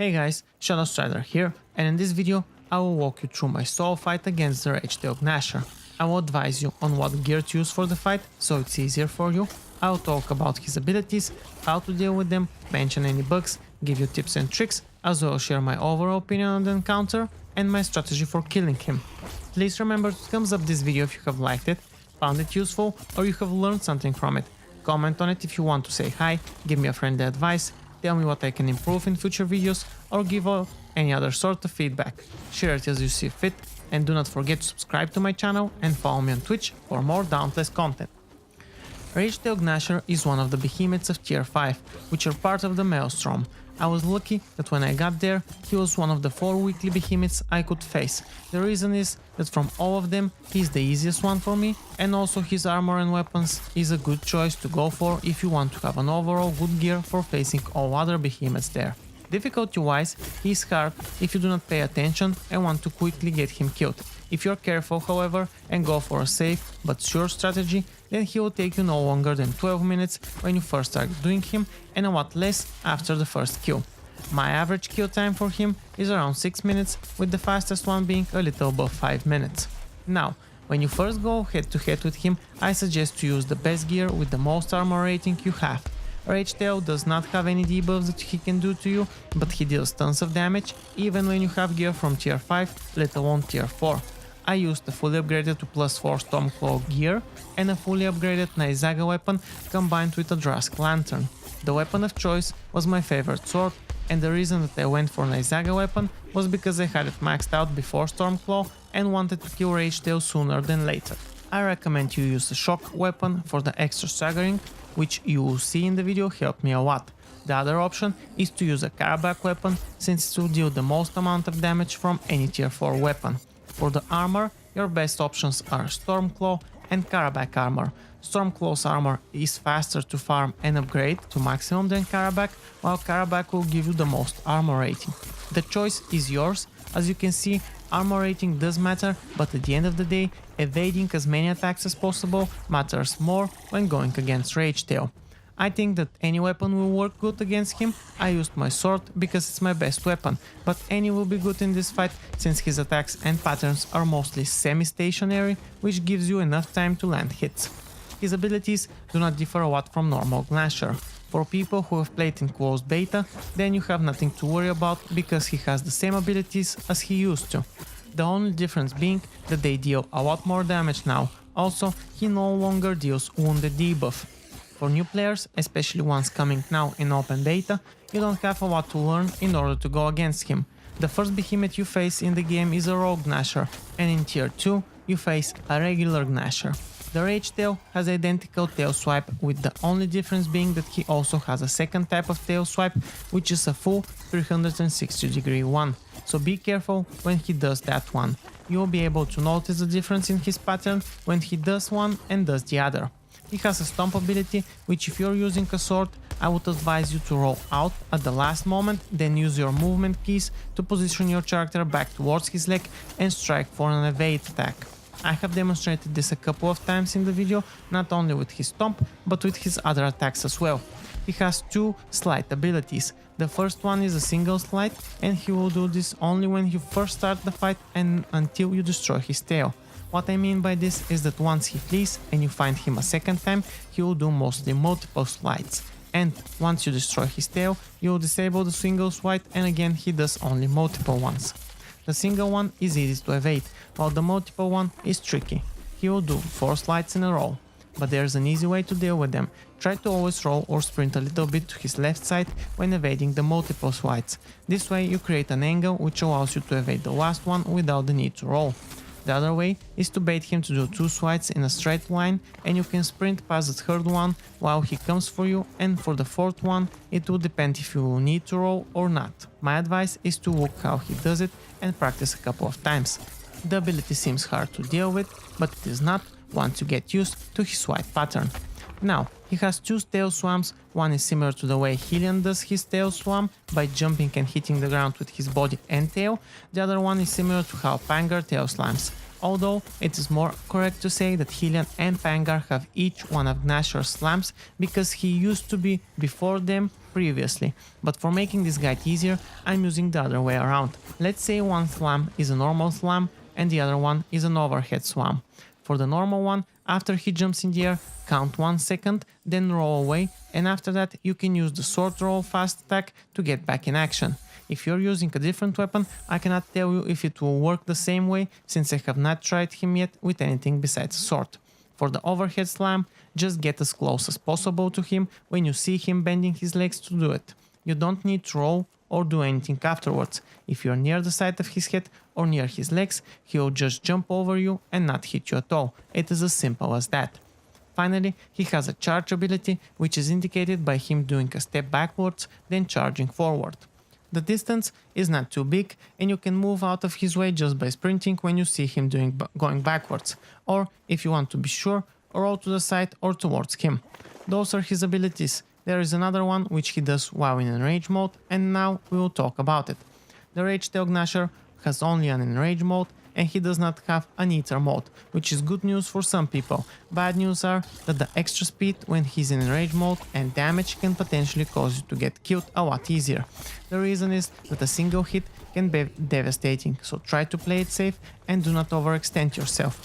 Hey guys, Shadow Strider here, and in this video I will walk you through my solo fight against the Ragetail Gnasher. I will advise you on what gear to use for the fight, so it's easier for you. I will talk about his abilities, how to deal with them, mention any bugs, give you tips and tricks, as well as share my overall opinion on the encounter and my strategy for killing him. Please remember to thumbs up this video if you have liked it, found it useful, or you have learned something from it. Comment on it if you want to say hi, give me a friendly advice, tell me what I can improve in future videos, or give out any other sort of feedback. Share it as you see fit, and do not forget to subscribe to my channel and follow me on Twitch for more Dauntless content. Ragetail Gnasher is one of the behemoths of tier 5, which are part of the Maelstrom. I was lucky that when I got there, he was one of the 4 weekly behemoths I could face. The reason is that from all of them, he's the easiest one for me, and also his armor and weapons is a good choice to go for if you want to have an overall good gear for facing all other behemoths there. Difficulty wise, he is hard if you do not pay attention and want to quickly get him killed. If you're careful, however, and go for a safe but sure strategy, then he will take you no longer than 12 minutes when you first start doing him and a lot less after the first kill. My average kill time for him is around 6 minutes, with the fastest one being a little above 5 minutes. Now, when you first go head to head with him, I suggest to use the best gear with the most armor rating you have. Ragetail does not have any debuffs that he can do to you, but he deals tons of damage even when you have gear from tier 5, let alone tier 4. I used the fully upgraded to +4 Stormclaw gear and a fully upgraded Naizaga weapon combined with a Drask Lantern. The weapon of choice was my favorite sword, and the reason that I went for Naizaga weapon was because I had it maxed out before Stormclaw and wanted to kill Ragetail sooner than later. I recommend you use a shock weapon for the extra staggering, which you will see in the video helped me a lot. The other option is to use a Karabak weapon, since it will deal the most amount of damage from any tier 4 weapon. For the armor, your best options are Stormclaw and Karabak armor. Stormclaw's armor is faster to farm and upgrade to maximum than Karabak, while Karabak will give you the most armor rating. The choice is yours. As you can see, armor rating does matter, but at the end of the day, evading as many attacks as possible matters more when going against Ragetail. I think that any weapon will work good against him. I used my sword because it's my best weapon, but any will be good in this fight since his attacks and patterns are mostly semi-stationary, which gives you enough time to land hits. His abilities do not differ a lot from normal Gnasher. For people who have played in closed beta, then you have nothing to worry about because he has the same abilities as he used to. The only difference being that they deal a lot more damage now. Also, he no longer deals wounded debuff. For new players, especially ones coming now in open beta, you don't have a lot to learn in order to go against him. The first behemoth you face in the game is a rogue Gnasher, and in tier 2 you face a regular Gnasher. The Ragetail has identical tail swipe, with the only difference being that he also has a second type of tail swipe, which is a full 360-degree one, so be careful when he does that one. You will be able to notice the difference in his pattern when he does one and does the other. He has a stomp ability, which if you're using a sword, I would advise you to roll out at the last moment, then use your movement keys to position your character back towards his leg and strike for an evade attack. I have demonstrated this a couple of times in the video, not only with his stomp, but with his other attacks as well. He has 2 slight abilities. The first one is a single slide, and he will do this only when you first start the fight and until you destroy his tail. What I mean by this is that once he flees and you find him a second time, he will do mostly multiple slides. And once you destroy his tail, you will disable the single slide, and again he does only multiple ones. The single one is easy to evade, while the multiple one is tricky. He will do 4 slides in a row, but there's an easy way to deal with them. Try to always roll or sprint a little bit to his left side when evading the multiple slides. This way you create an angle which allows you to evade the last one without the need to roll. The other way is to bait him to do 2 slides in a straight line, and you can sprint past the third one while he comes for you, and for the fourth one it will depend if you will need to roll or not. My advice is to look how he does it and practice a couple of times. The ability seems hard to deal with, but it is not once you get used to his swipe pattern. Now, he has 2 tail swams. One is similar to the way Hylian does his tail swam, by jumping and hitting the ground with his body and tail. The other one is similar to how Pangar tail slams, although it is more correct to say that Hylian and Pangar have each one of Gnasher's slams, because he used to be, before them, previously, but for making this guide easier, I'm using the other way around. Let's say one slam is a normal slam and the other one is an overhead slam. For the normal one, after he jumps in the air, count 1 second, then roll away, and after that you can use the sword roll fast attack to get back in action. If you're using a different weapon, I cannot tell you if it will work the same way, since I have not tried him yet with anything besides sword. For the overhead slam, just get as close as possible to him when you see him bending his legs to do it. You don't need to roll or do anything afterwards. If you're near the side of his head or near his legs, he will just jump over you and not hit you at all. It is as simple as that. Finally, he has a charge ability, which is indicated by him doing a step backwards, then charging forward. The distance is not too big, and you can move out of his way just by sprinting when you see him going backwards, or if you want to be sure, roll to the side or towards him. Those are his abilities. There is another one which he does while in enrage mode, and now we will talk about it. The Ragetail Gnasher has only an enrage mode, and he does not have an ether mode, which is good news for some people. Bad news are that the extra speed when he's in enrage mode and damage can potentially cause you to get killed a lot easier. The reason is that a single hit can be devastating, so try to play it safe and do not overextend yourself.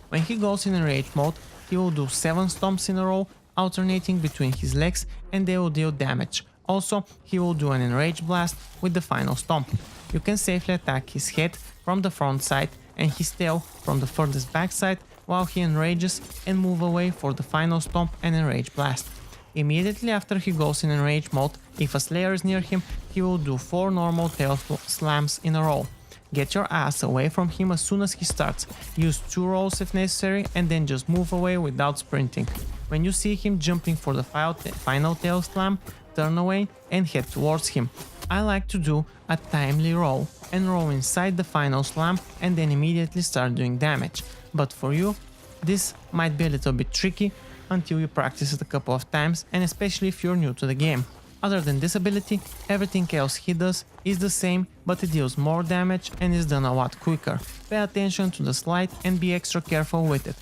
When he goes in enrage mode, he will do 7 stomps in a row, alternating between his legs, and they will deal damage. Also, he will do an enrage blast with the final stomp. You can safely attack his head from the front side and his tail from the furthest back side while he enrages, and move away for the final stomp and enrage blast. Immediately after he goes in enrage mode, if a slayer is near him, he will do 4 normal tail slams in a row. Get your ass away from him as soon as he starts. Use 2 rolls if necessary and then just move away without sprinting. When you see him jumping for the final tail slam, turn away and head towards him. I like to do a timely roll and roll inside the final slam and then immediately start doing damage. But for you, this might be a little bit tricky until you practice it a couple of times, and especially if you're new to the game. Other than this ability, everything else he does is the same, but it deals more damage and is done a lot quicker. Pay attention to the slide and be extra careful with it.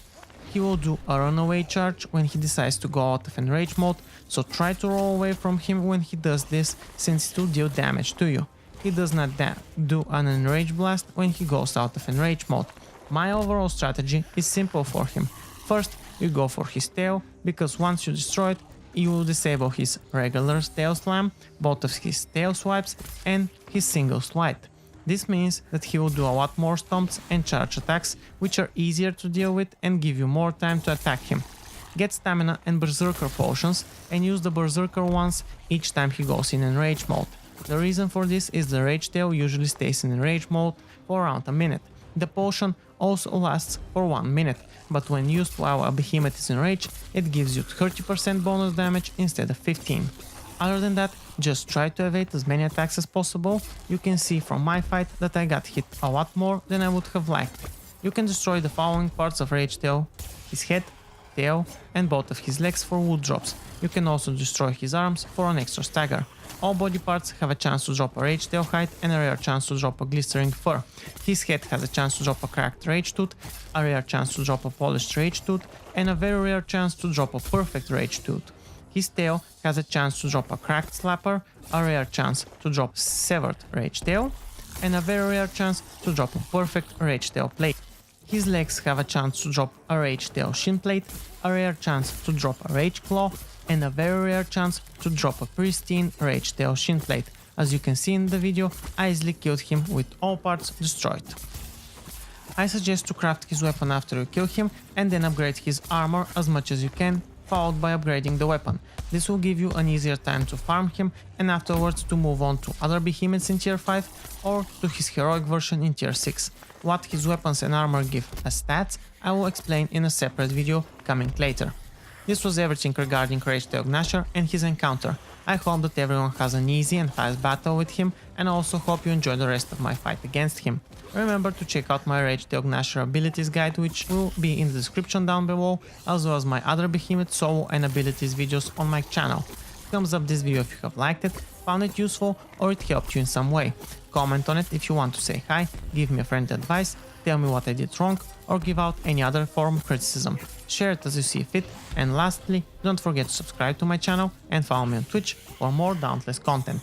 He will do a runaway charge when he decides to go out of enrage mode, so try to roll away from him when he does this, since it will deal damage to you. He does not do an enrage blast when he goes out of enrage mode. My overall strategy is simple for him. First, you go for his tail, because once you destroy it, you will disable his regular tail slam, both of his tail swipes and his single swipe. This means that he will do a lot more stomps and charge attacks, which are easier to deal with and give you more time to attack him. Get stamina and berserker potions and use the berserker ones each time he goes in enrage mode. The reason for this is the Ragetail usually stays in enrage mode for around a minute. The potion also lasts for 1 minute, but when used while a behemoth is in rage, it gives you 30% bonus damage instead of 15. Other than that, just try to evade as many attacks as possible. You can see from my fight that I got hit a lot more than I would have liked. You can destroy the following parts of Ragetail: his head, tail and both of his legs for wood drops. You can also destroy his arms for an extra stagger. All body parts have a chance to drop a Ragetail hide and a rare chance to drop a glistering fur. His head has a chance to drop a cracked rage tooth, a rare chance to drop a polished rage tooth, and a very rare chance to drop a perfect rage tooth. His tail has a chance to drop a cracked slapper, a rare chance to drop severed Ragetail, and a very rare chance to drop a perfect Ragetail plate. His legs have a chance to drop a Ragetail shin plate, a rare chance to drop a Rage Claw, and a very rare chance to drop a pristine Ragetail shin plate. As you can see in the video, I easily killed him with all parts destroyed. I suggest to craft his weapon after you kill him and then upgrade his armor as much as you can, followed by upgrading the weapon. This will give you an easier time to farm him and afterwards to move on to other behemoths in tier 5 or to his heroic version in tier 6. What his weapons and armor give as stats I will explain in a separate video coming later. This was everything regarding Ragetail Gnasher and his encounter. I hope that everyone has an easy and fast battle with him, and I also hope you enjoy the rest of my fight against him. Remember to check out my Ragetail Gnasher abilities guide, which will be in the description down below, as well as my other behemoth solo and abilities videos on my channel. Thumbs up this video if you have liked it, found it useful or it helped you in some way. Comment on it if you want to say hi, give me a friendly advice, tell me what I did wrong, or give out any other form of criticism. Share it as you see fit, and lastly, don't forget to subscribe to my channel and follow me on Twitch for more Dauntless content.